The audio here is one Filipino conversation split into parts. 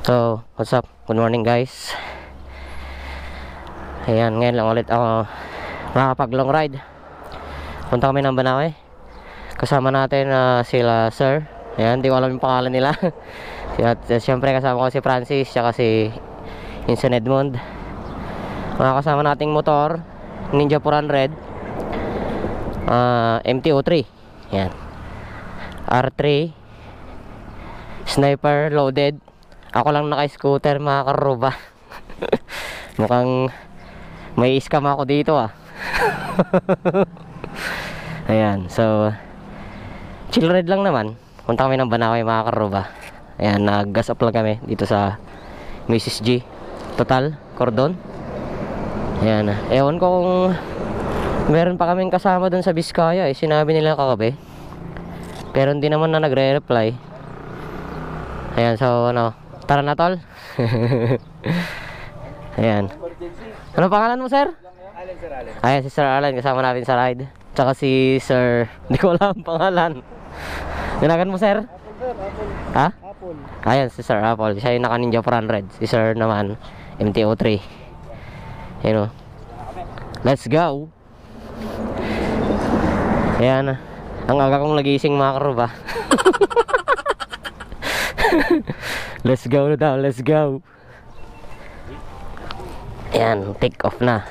So, what's up? Good morning guys. Ayan, ngayon lang ulit ako makapag long ride. Punta kami ng Banawe. Kasama natin sila Sir. Ayan, di ko alam yung pangalan nila. At siyempre kasama ko si Francis tsaka si Insan Edmond. Mga kasama nating motor Ninja 400 MT-03. Ayan, R3 Sniper loaded. Ako lang naka-scooter mga karuba. Mukhang may scam ako dito Ayan, so chill ride lang naman. Punta kami ng Banawe mga karuba. Ayan, nag-gas up lang kami dito sa Mrs. G Total Cordon. Ayan, ewan ko kung meron pa kaming kasama dun sa Biskaya sinabi nila kagabi, pero hindi naman na nagre-reply. Ayan, so tara na tol. Ayan. Ano pangalan mo, sir? Alan, Sir Alan. Ayan, si Sir Alan kasama natin sa ride. Tsaka si Sir, hindi ko alam ang pangalan. Ganagan mo, sir? Apple, sir. Apple. Ha? Apple. Ayan, si Sir Apple. Siya yung naka Ninja 400. Si Sir naman, MT-03. Ayan o. Let's go. Ayan. Ang aga kong nagising mga karuba. Let's go na daw, let's go. Ayan, take off na.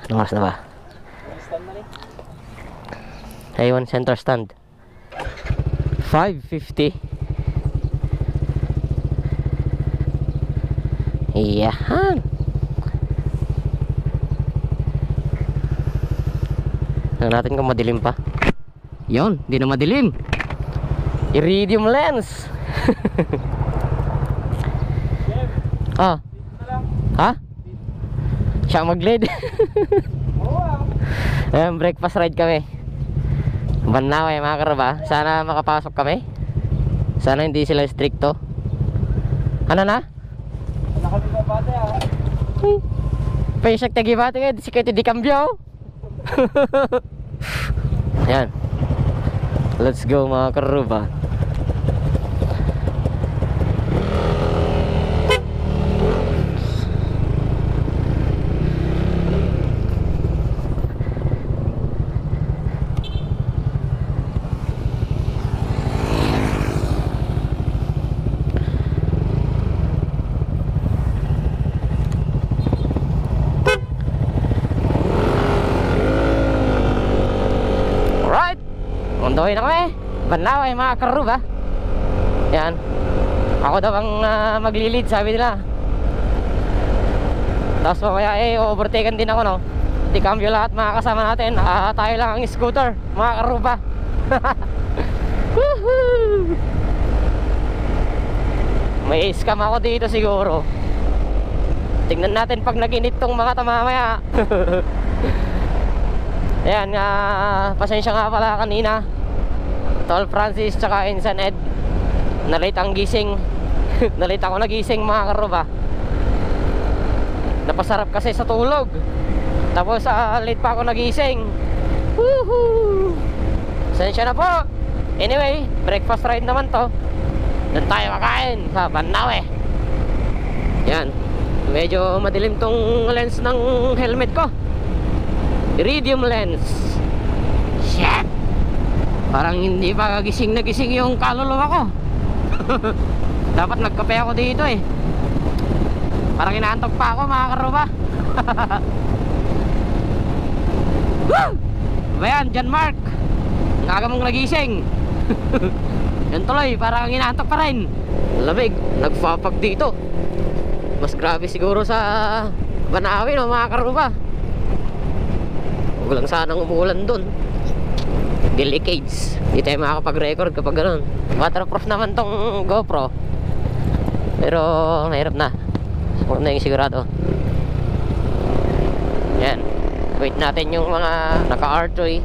Anong oras na ba? Ayun, center stand 5:50. Iyahan. Tingnan natin kung madilim pa. Yun, di na madilim. Iridium lens. Ah. Ha? Siya mag-lead. Ayan, breakfast ride kami Banawe mga karuba. Sana makapasok kami. Sana hindi sila stricto. Ano na? Paisak tagi bate nga. Si kayo di kambyo. Ayan, let's go mga karuba. Undoy na kami Banawe mga karuba. Yan, ako daw ang maglilid sabi nila. Tapos mamaya overtaken din ako no. Di cambio lahat mga kasama natin. Tayo lang ang scooter mga karuba. May scam ako dito siguro. Tingnan natin pag naginit tong mga tamamaya. Ayan, pasensya nga pala kanina Tol Francis tsaka Insan Ed, nalate ang gising. Nalate ako nagising mga karuba. Napasarap kasi sa tulog. Tapos late pa ako nagising. Woohoo! Pasensya na po. Anyway, breakfast ride naman to. Doon tayo kakain sa Banawe. Yan, medyo madilim tong lens ng helmet ko. Iridium lens. Shit, parang hindi pa gising na gising yung kaluluwa ko. Dapat nagkape ako dito Parang inaantok pa ako mga karuba. Bayan, John Mark, ang mong nagising. Yan tuloy, parang inaantok pa rin. Lamig, nagpapag dito. Mas grabe siguro sa Banawe no mga karuba. Huwag lang sanang umuulan dun. Delicates. Hindi tayo makakapag-record kapag ganun. Waterproof naman tong GoPro, pero mahirap na. Huwag na yung sigurado. Yan, wait natin yung mga naka-R3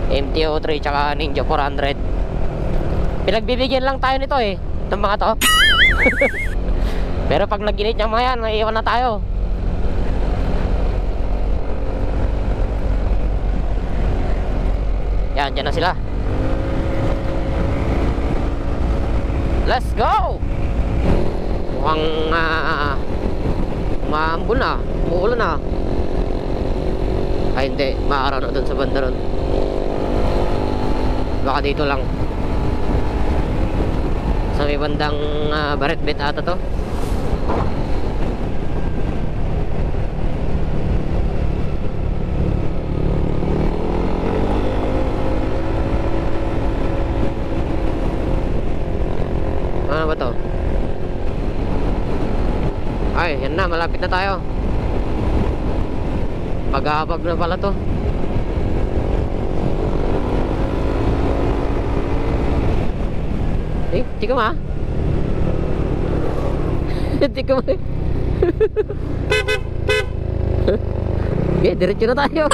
MT-03 tsaka Ninja 400. Pinagbibigyan lang tayo nito ng mga to. Pero pag nag-init niya mga yan, maiiwan na tayo. Yan, dyan na sila. Let's go! mukhang maambon na, uulan na. Ay hindi, maaraw na dun sa banda ron. Baka dito lang sa may bandang Baretbet ata to. Ano ba to? Ay, yan na, malapit na tayo. Pag-aabag na pala to. Eh, tika ma. Tika ma. Okay, diretso na tayo.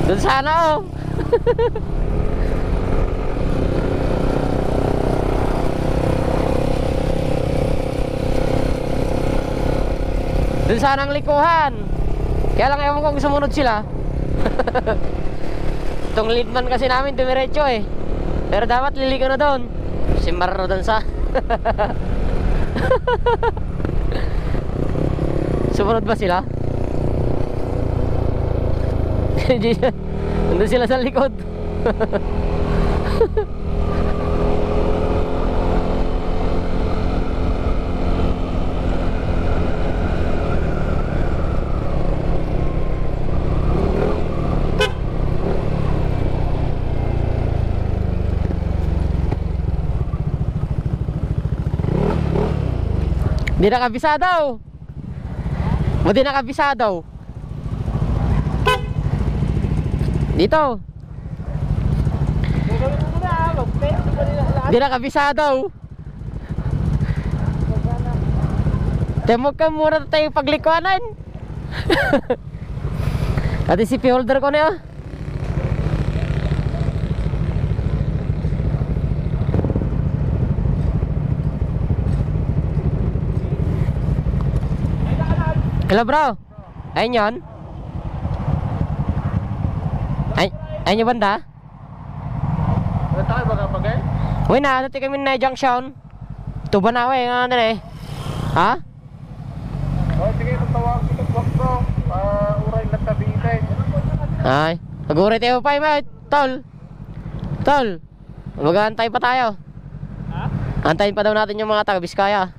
Doon sana oh. Doon sana ang likuhan. Kaya lang ewan kung sumunod sila. Itong leadman kasi namin dumiretso eh. Pero dapat liliko na doon. Si Marro doon sa sumunod ba sila? Nandun sila sa likod. Di nakabisado. Di nakabisado. Dito. Di nakabisado. Temog ka muna tayo paglikuanan. Ati si holder ko na. Hello bro. Ayun yun. Ayun yung banda. Ano tayo baga pagay? Uy na, dati kami na junction. Tuba na we, nga na eh. Ha? Oh, sige, tatawag kita bro. Uray na tabitay. Ay, mag-uray tayo pa mate. Tol. Mag-aantay pa tayo. Ha? Antayin pa daw natin yung mga taga Biskaya.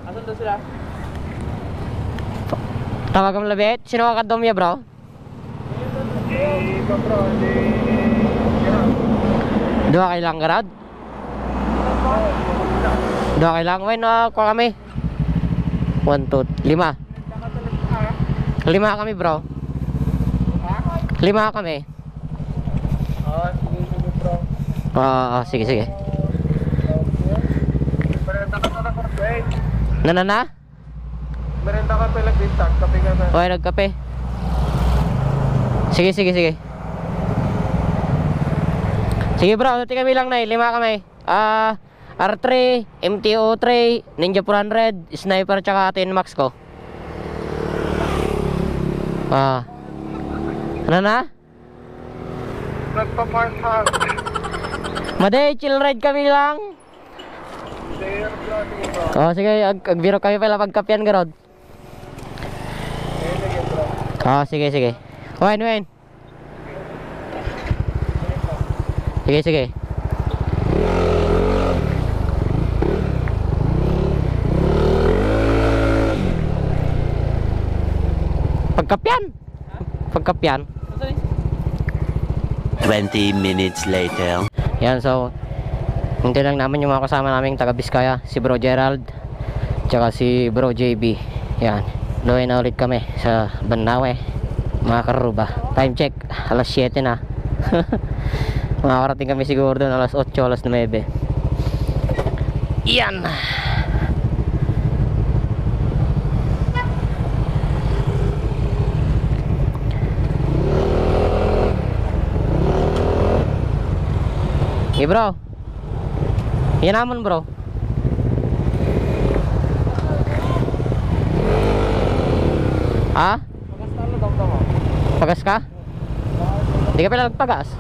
Asan daw sila? Tawag ang labit. Sino ka kadomya bro? Iba bro, Dua kailang garad? Dua kailang. Wen, kuha kami. 1, 2, 5. 5 kami bro. 5 kami. sige bro. Sige. Merenda ka na kape. Na? Merenda ka pala bintag, kape ka na. Oy, nagkape. Sige. Sige bro, dati kami lang na 5 kami. R3, MTO3, Ninja 400, Sniper tsaka 10 Max ko. Ano na? Nagpapark. Maday, chill ride kami lang. Sige, agbiro kami pala pagkapyan garod. Sige. Wen. Sige. Pagkapyan. 20 minutes later. Yan, so hindi lang namin yung mga kasama naming taga Biskaya, si Bro Gerald tsaka si Bro JB. Yan, luwi na ulit kami sa Banlawe, mga karuba. Time check, alas 7 na. Makakarating kami siguro doon alas 8, alas 9. Yan. Hey bro. Yan naman bro. Ha? Pagkastalo daw daw. Pagas ka? Hindi ka pala nagpagas?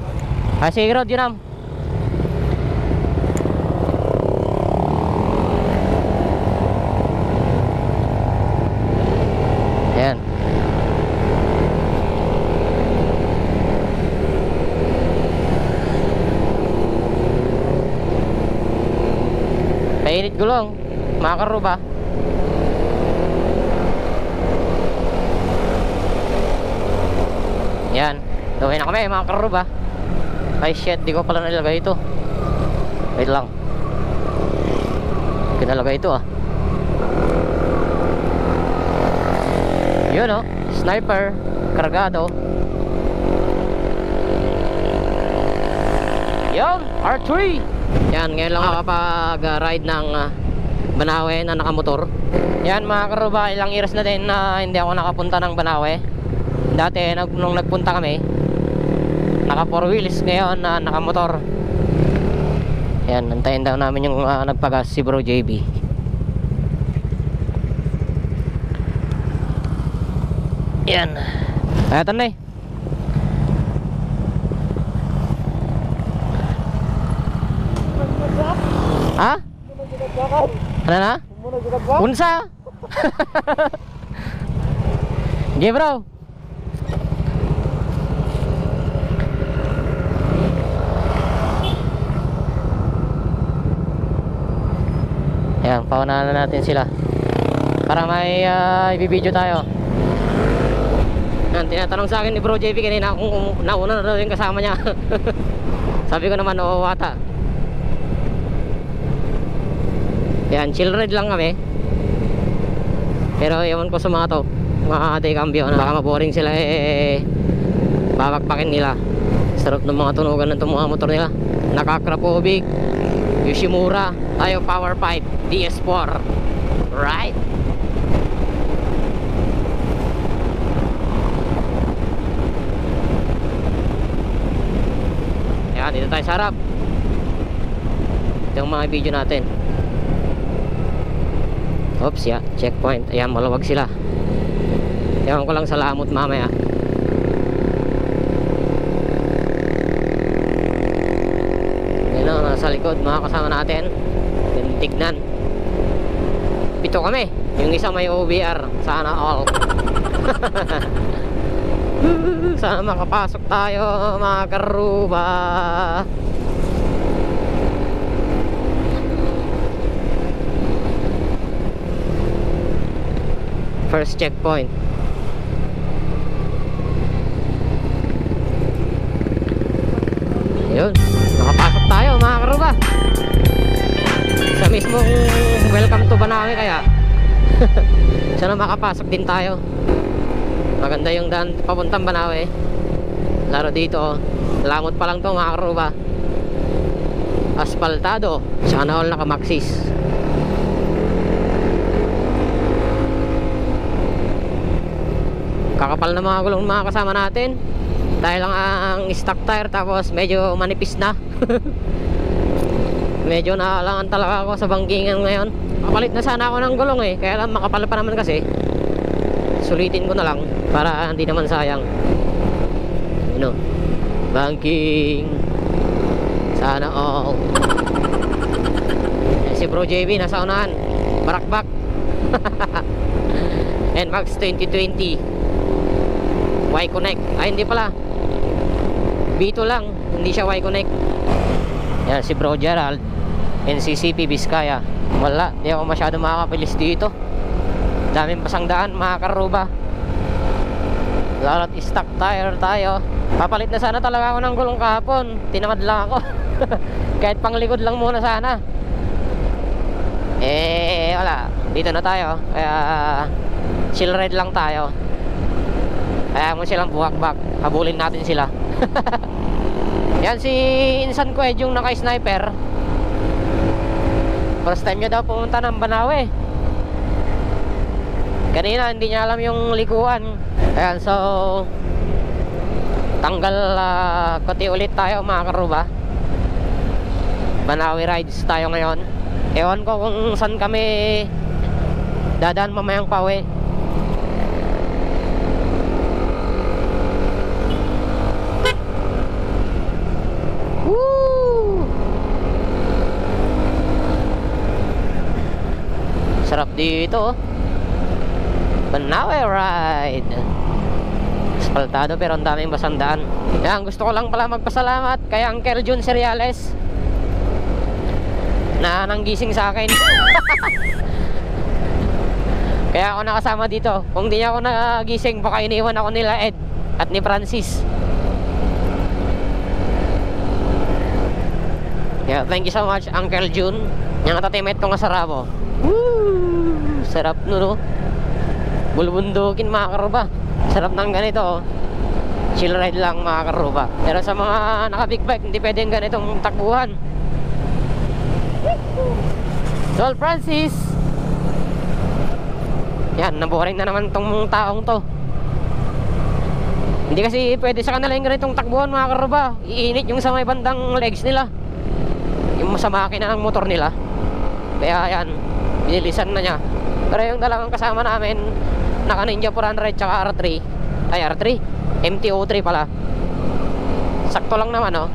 Ah, sige Rod, yun am. Ayan. Mainit gulong, mga karuba. Yan, gawin na kami mga karuba. Ay shit, di ko pala nilagay ito. Wait lang. Kinalagay ito ah. Yun oh, sniper, kargado. Yun, R3. Yan, ngayon lang makapag-ride ng Banawe na nakamotor. Yan mga karuba, ilang years na din na hindi ako nakapunta ng Banawe. Dati nung nagpunta kami, naka 4 wheels, ngayon na nakamotor. Yan, nantayin daw namin yung nagpagas si Bro JB. Yan. Eto na eh. Ha? Ano na? Unsa? Sige bro. Yan, paunahan na natin sila para may ibibideo tayo. Yan, tinatanong sa akin ni Bro JP kanina kung nauna na daw yung kasama niya. Sabi ko naman, oo wata. Yan, chill ride lang kami. Pero ewan ko sa mga to, mga ate-cambio na baka maboring sila babakpakin nila. Sarap ng mga tunugan ng mga motor nila. Nakakrapobig, Yoshimura, tayo Power Pipe DS4. Right? Yan, dito tayo sa harap. Ito yung mga video natin. Oops, ya, checkpoint. Ayan, maluwag sila. Ewan ko lang sa lamot mamaya. Ayan o, nasa likod mga kasama natin. Tignan. 7 kami. Yung isa may OBR. Sana all. Sana makapasok tayo mga karuba. First checkpoint. Ayun, nakapasok tayo mga karuba. Sa mismong welcome to Banawe kaya. Sana makapasok din tayo. Maganda yung daan papuntang Banawe. Laro dito, lamot pa lang to mga karuba. Asfaltado. Sana all naka-maxis. Kakapal na mga gulong mga kasama natin. Dahil lang ang stock tire, tapos medyo manipis na. Medyo naalangan talaga ako sa bangkingan ngayon. Kapalit na sana ako ng gulong eh, kaya lang makapal pa naman kasi. Sulitin ko na lang para hindi naman sayang. Ano, banking. Sana all. Si Bro JB nasa unahan, barakbak. NMAX 2020 Y-Connect. Ay hindi pala, B2 lang, hindi siya Y-Connect. Yan si Bro Gerald, NCCP Vizcaya. Wala, hindi ako masyado makakapilis dito. Daming pasangdaan mga karuba. Lalo't stock tire tayo. Papalit na sana talaga ako ng gulong kahapon. Tinamad lang ako. Kahit panglikod lang muna sana. Wala, dito na tayo. Kaya chill ride lang tayo. Kaya mo silang buwak-bak. Habulin natin sila. Yan si insan ko yung naka-sniper. First time niya daw pumunta ng Banawe. Kanina hindi niya alam yung likuan. Ayan, so tanggal koti ulit tayo mga karuba. Banawe rides tayo ngayon. Ewan ko kung saan kami dadaan mamayang pauwi. Woo! Sarap dito. Banawe ride. Aspaltado pero ang daming basang daan. Yan, gusto ko lang pala magpasalamat kay Uncle Jun Cereales na nanggising sa akin. Kaya ako nakasama dito. Kung di niya ako nagising, baka iniwan ako nila Ed at ni Francis. Yeah, thank you so much Uncle Jun. Yang natatimate ko nga sarabo. Woo! Sarap no. Bulbundukin mga karuba. Sarap ng ganito oh. Chill ride lang mga karuba. Pero sa mga naka big bike, hindi pwedeng ganitong takbuhan. Tol Francis. Yan, naboring na naman tong taong to. Hindi kasi pwede sa kanila yung ganitong takbuhan mga karuba. Iinit yung sa may bandang legs nila, yung sa makina ng motor nila. Kaya yan, binilisan na niya. Pero yung dalawang kasama namin, naka Ninja 400 tsaka R3. Ay R3, MT-03 pala. Sakto lang naman oh.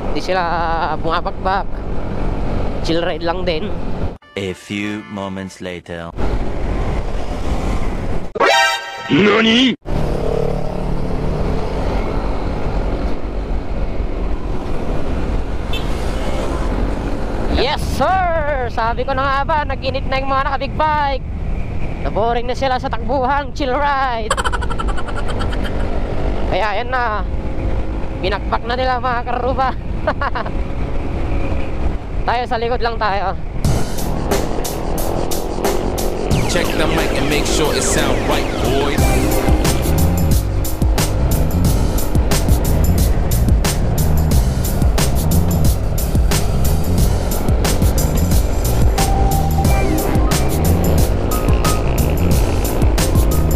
Hindi sila bumabakbak. Chill ride lang din. A few moments later. NANI?! Yes sir! Sabi ko na nga ba, nag-init na yung mga naka big bike. Naboring na sila sa takbuhan, chill ride. Kaya yan na, binakbak na nila mga karuba. Tayo sa likod lang tayo. Check the mic and make sure it sound right, boys.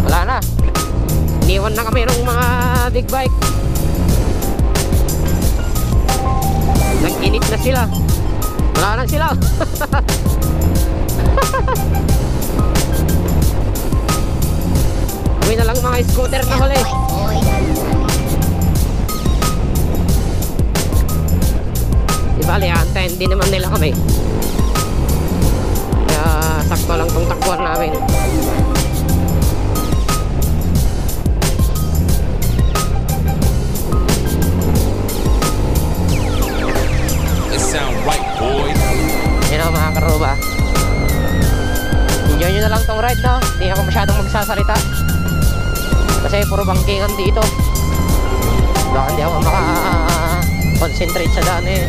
Wala na. Iniwan na kami ng mga big bike. Nag-init na sila. Wala na sila. Kami na lang mga scooter na huli. Di bali, antayin din naman nila kami. Kaya sakto lang tong takbuhan namin. It sound right, boys. Yan o mga karuba. Enjoy nyo na lang tong ride no. Hindi ako masyadong magsasalita kasi puro bangkingan dito. Baka hindi ako maka-concentrate sa daan eh.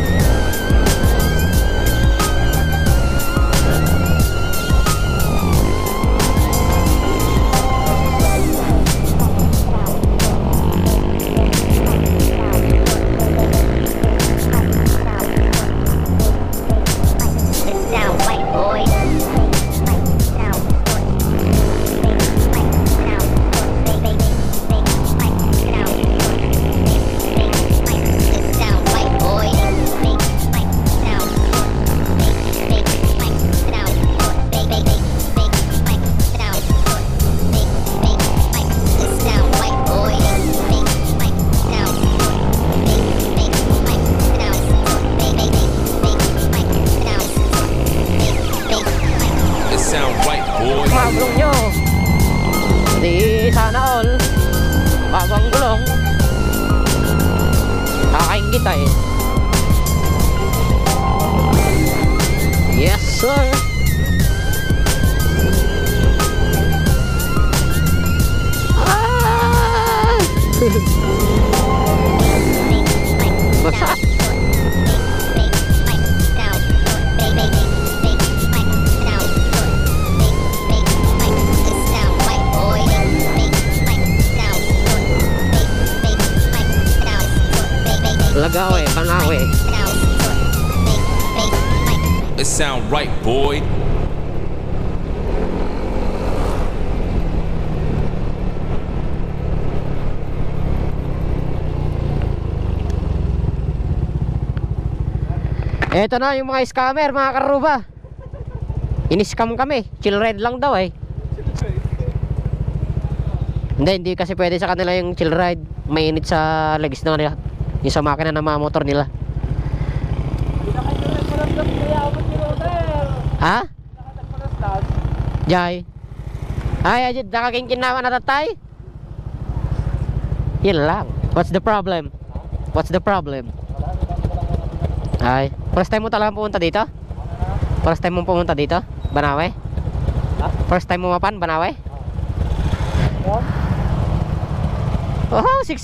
Maglong nyo. Di sana all bago ang gulong. Kakaingit eh. Yes sir. Basa. Lagawe, Banawe. It sound right, boy. Eto na yung mga scammer, mga karuba. Ini-scam kami. Chill ride lang daw eh. Hindi kasi pwede sa kanila yung chill ride. Mainit sa legs na nila. Yung sa makina ng mga motor nila. Ha? Jai. Ay, ajit nakaking kinawa na tatay. Yun lang. What's the problem? What's the problem? Ay, first time mo talagang pumunta dito? First time mo pumunta dito? Banawe? First time mo mapan, Banawe? Oh, 6%.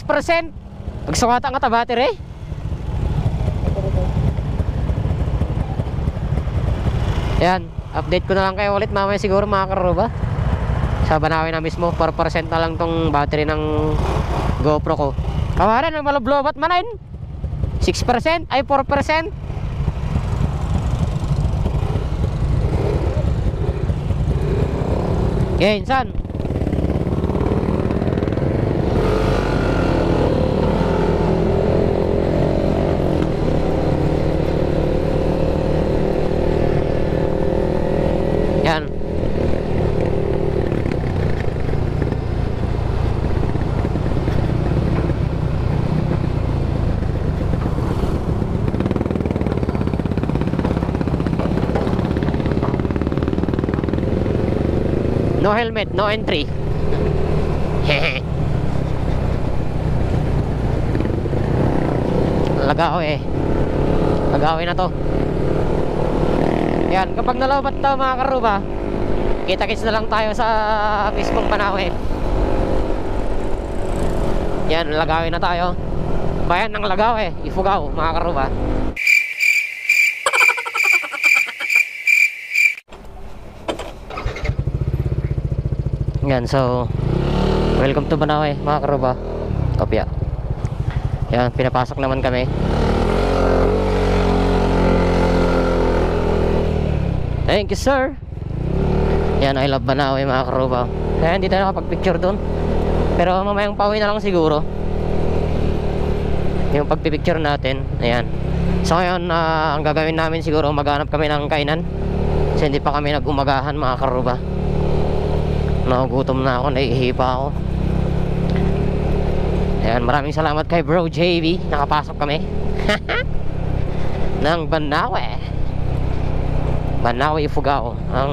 Magsukatan ka ta battery. Yan, update ko na lang kayo ulit mamaya siguro mga karuba. Sa Banawe na mismo, 4% na lang tong battery ng GoPro ko. Kawaran, ang malablobat manin. 6%? Ay 4%? Okay, insan. Yan. No helmet, no entry. Lagaw eh. Lagawin na to. Yan, kapag nalobat to mga karuba, kita-kits na lang tayo sa mismong Banawe. Yan, lagawin na tayo. Bayan ng Lagaw eh, Ifugao mga karuba. Yan, so welcome to Banawe mga karuba. Kopya. Yan, pinapasok naman kami. Thank you sir. Yan, I love Banawe mga karuba. Kaya hindi tayo nakapag-picture doon. Pero mamayang pauwi na lang siguro yung pagpipicture natin. Ayan. So ngayon, ang gagawin namin siguro, maghanap kami ng kainan. Kasi hindi pa kami nag-umagahan mga karuba. Nagugutom na ako, naihipa ako. Ayan, maraming salamat kay Bro JV. Nakapasok kami ng Banawe. Banawe, Ifugao. Ang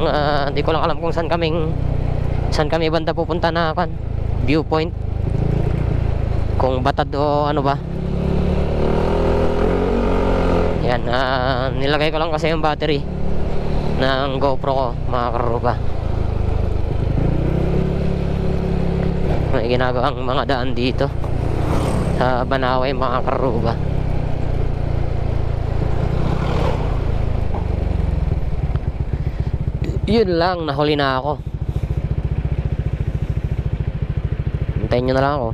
hindi ko lang alam kung saan kami banda pupunta na viewpoint. Kung Batad o ano ba. Yan, nilagay ko lang kasi yung battery ng GoPro ko mga karuba. May ginagawang mga daan dito sa Banawe mga karuba. Yun lang, nahuli na ako. Hintayin nyo na lang ako.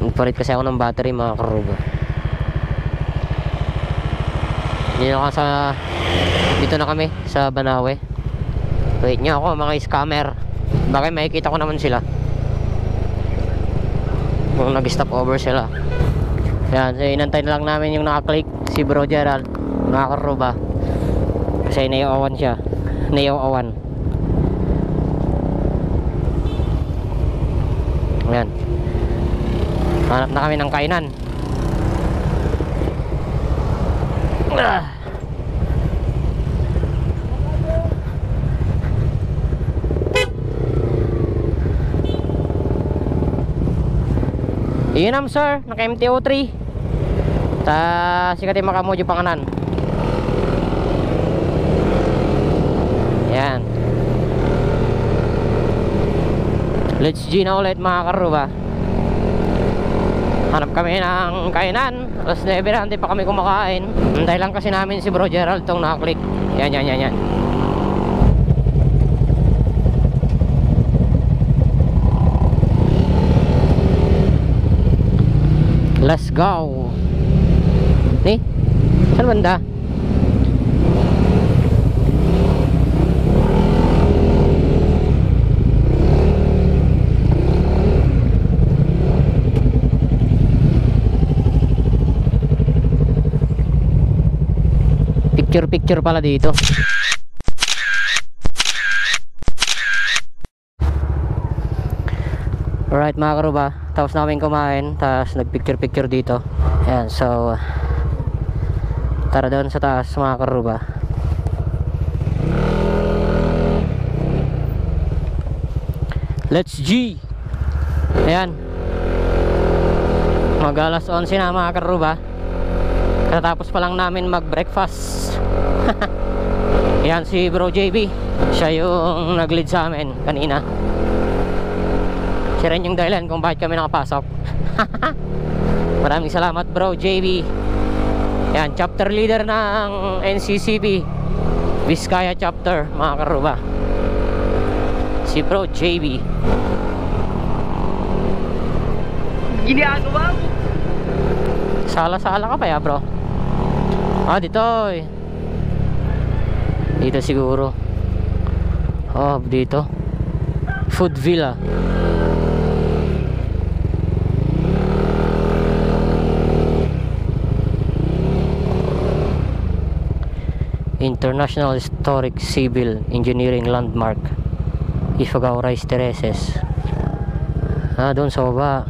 Nagpalit kasi ako ng battery mga karuba. Dito na kami sa Banawe. Wait nyo ako mga scammer. Bakit makikita ko naman sila kung nag-stop over sila. Yan, so inantay na lang namin yung naka-click si Bro Gerald mga karuba. Kasi naiawan siya. Naiawan. Ayan. Hanap na kami ng kainan. Iyon sir, naka MTO3. Ta sikati makamujo panganan. Yan. Let's G na ulit mga karuba. Hanap kami ng kainan. Alas 9 na, hindi pa kami kumakain. Hintay lang kasi namin si Bro Gerald tong nakaklik. Yan. Let's go. Nih, saan banda? Picture pala dito. Alright mga karuba, tapos namin kumain, tapos nagpicture dito. Ayan, so tara doon sa taas mga karuba. Let's G! Ayan, mag alas 11 na mga karuba. Katapos pa lang namin mag breakfast. Ayan si Bro JB, siya yung nag lead sa amin kanina. Siya rin yung dahilan kung bakit kami nakapasok. Maraming salamat Bro JB. Yan, chapter leader ng NCCP Vizcaya chapter mga karuba, si Bro JB. Ginagawa mo? Sala-sala ka pa ya bro? Ah, dito eh. Dito siguro. Oh, dito Food Villa. International Historic Civil Engineering Landmark, Ifugao Rice Terraces. Ah, doon sa baba.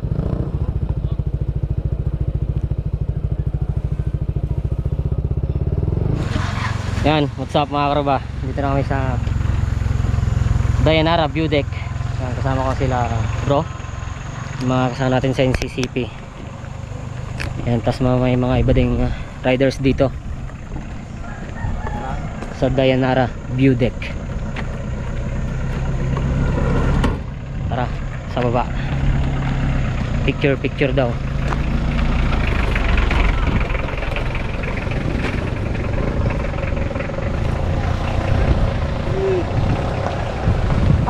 Yan, what's up mga karuba? Dito na kami sa Dayanara View Deck. Yan, kasama ko sila bro, mga kasama natin sa NCCP. Yan, tas may mga iba ding riders dito sa Dayanara View Deck. Tara, sa baba. Picture daw.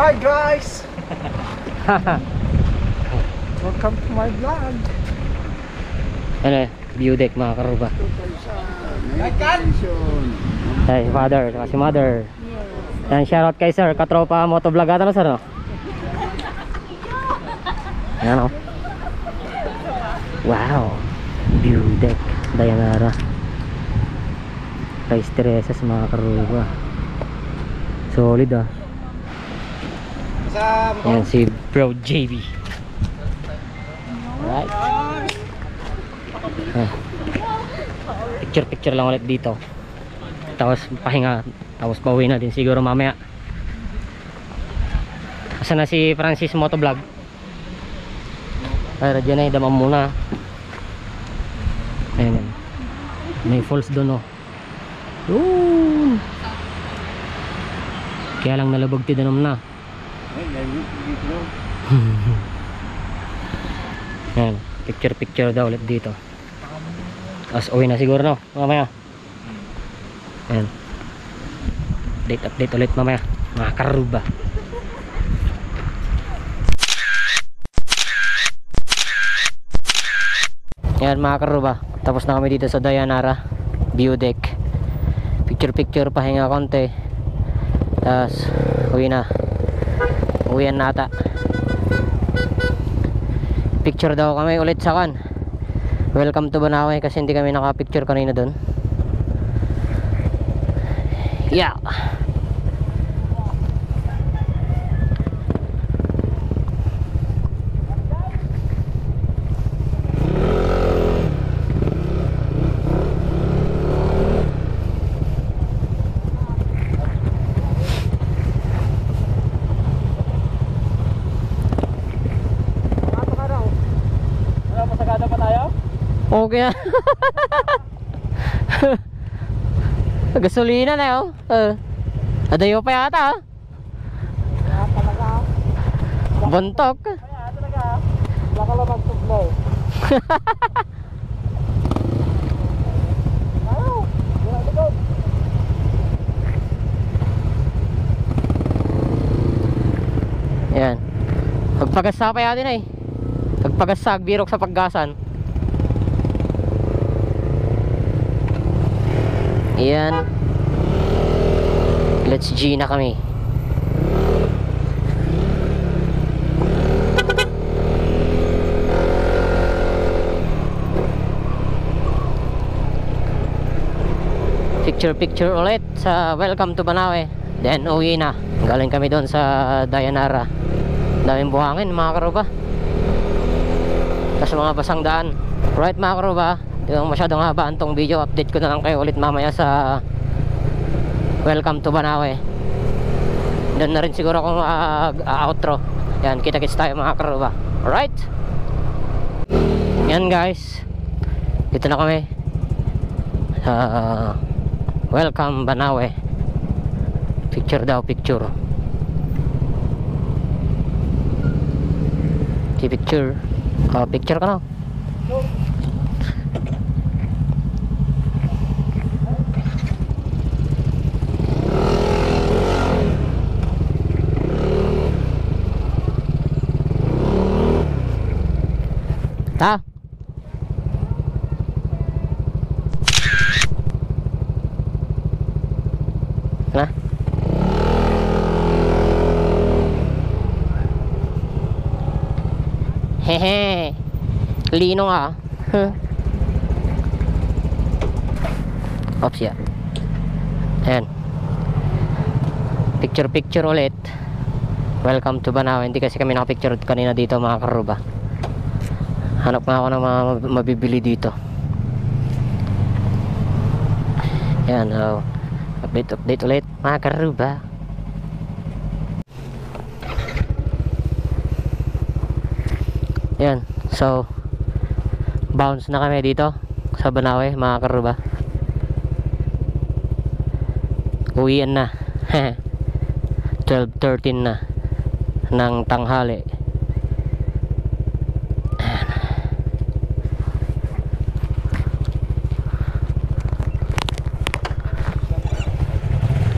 Hi guys! Welcome to my vlog. Ano, view deck mga karuba. Hey, father, saka si mother. Yan, shoutout kay sir, katropa motovlog ata na sir, no? Yan, no? Wow, view deck Dayanara Rice Terraces mga karuba. Solid ah. Yan si Bro JB. Alright. Picture lang ulit dito. Tapos pahinga. Tapos pauwi na din siguro mamaya. Asa na si Francis Motovlog? Ay, radyo na, damam muna. Ayan. May falls doon, oh. Doon. Kaya lang nalabog tidanom na. Yan, picture daw ulit dito. As uwi na siguro, no? Mamaya. Yan. Update ulit mamaya mga karuba. Yan mga karuba, tapos na kami dito sa Dayanara View Deck. Picture pahinga konti. Tapos uwian nata. Picture daw kami ulit sa kan. Welcome to Banawe kasi hindi kami naka-picture kanina doon. Yeah. Okay. Gasolina na yun. Adayo pa yata. Buntok. Baka lang mag-tugnaw. Yan. Pagpagasa pa yatin eh. Pagpagasag birok sa paggasan. Ayan. Let's G na kami. picture ulit sa Welcome to Banawe. Then uwi na. Galing kami doon sa Dayanara. Daming buhangin mga karuba. Tapos mga basang daan. Right mga karuba, di lang masyadong habaan tong video. Update ko na lang kayo ulit mamaya sa Welcome to Banawe. Doon na rin siguro akong outro. Yan, kita-kits tayo mga karuba. Alright. Yan guys, dito na kami sa Welcome Banawe. Picture daw, picture. Si picture. Picture ka na. Ta. Na. Hehe. Lino nga. Oops ya. Ayan. Picture ulit. Welcome to Banawe. Hindi kasi kami nakapicture kanina dito mga karuba. Hanap nga ako ng mga mabibili dito. Yan, update ulit mga karuba. Yan, so bounce na kami dito sa Banawe mga karuba. Uwian na. 12:13 na ng tanghali.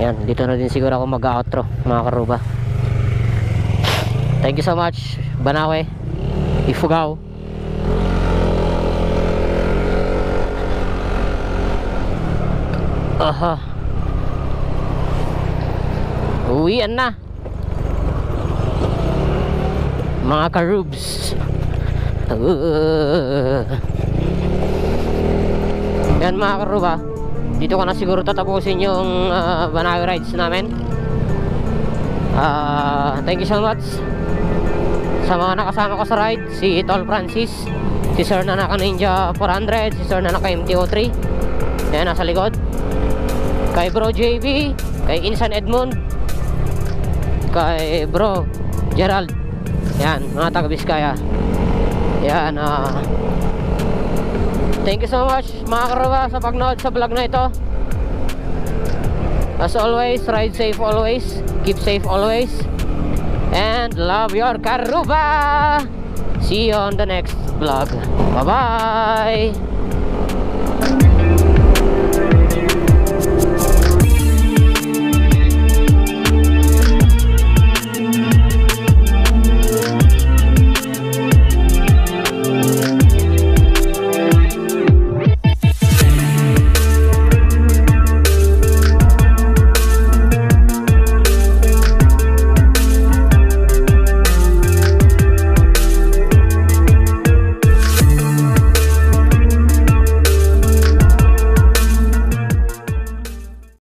Yan, dito na din siguro ako mag-outro mga karuba. Thank you so much Banawe, Ifugao. Aha. Uwian na mga karubs. Yan mga karuba, dito ko na siguro tatapusin yung Banawe rides namin. Thank you so much sa mga nakasama ko sa ride. Si Tol Francis, si Sir na naka Ninja 400, si Sir na naka MT-03, yan nasa likod. Kay Bro JB, kay Insan Edmund, kay Bro Gerald, yan mga taga Biskaya. Yan, thank you so much mga karuba sa pagnood sa vlog na ito. As always, ride safe always, keep safe always, and love your karuba. See you on the next vlog. Bye bye.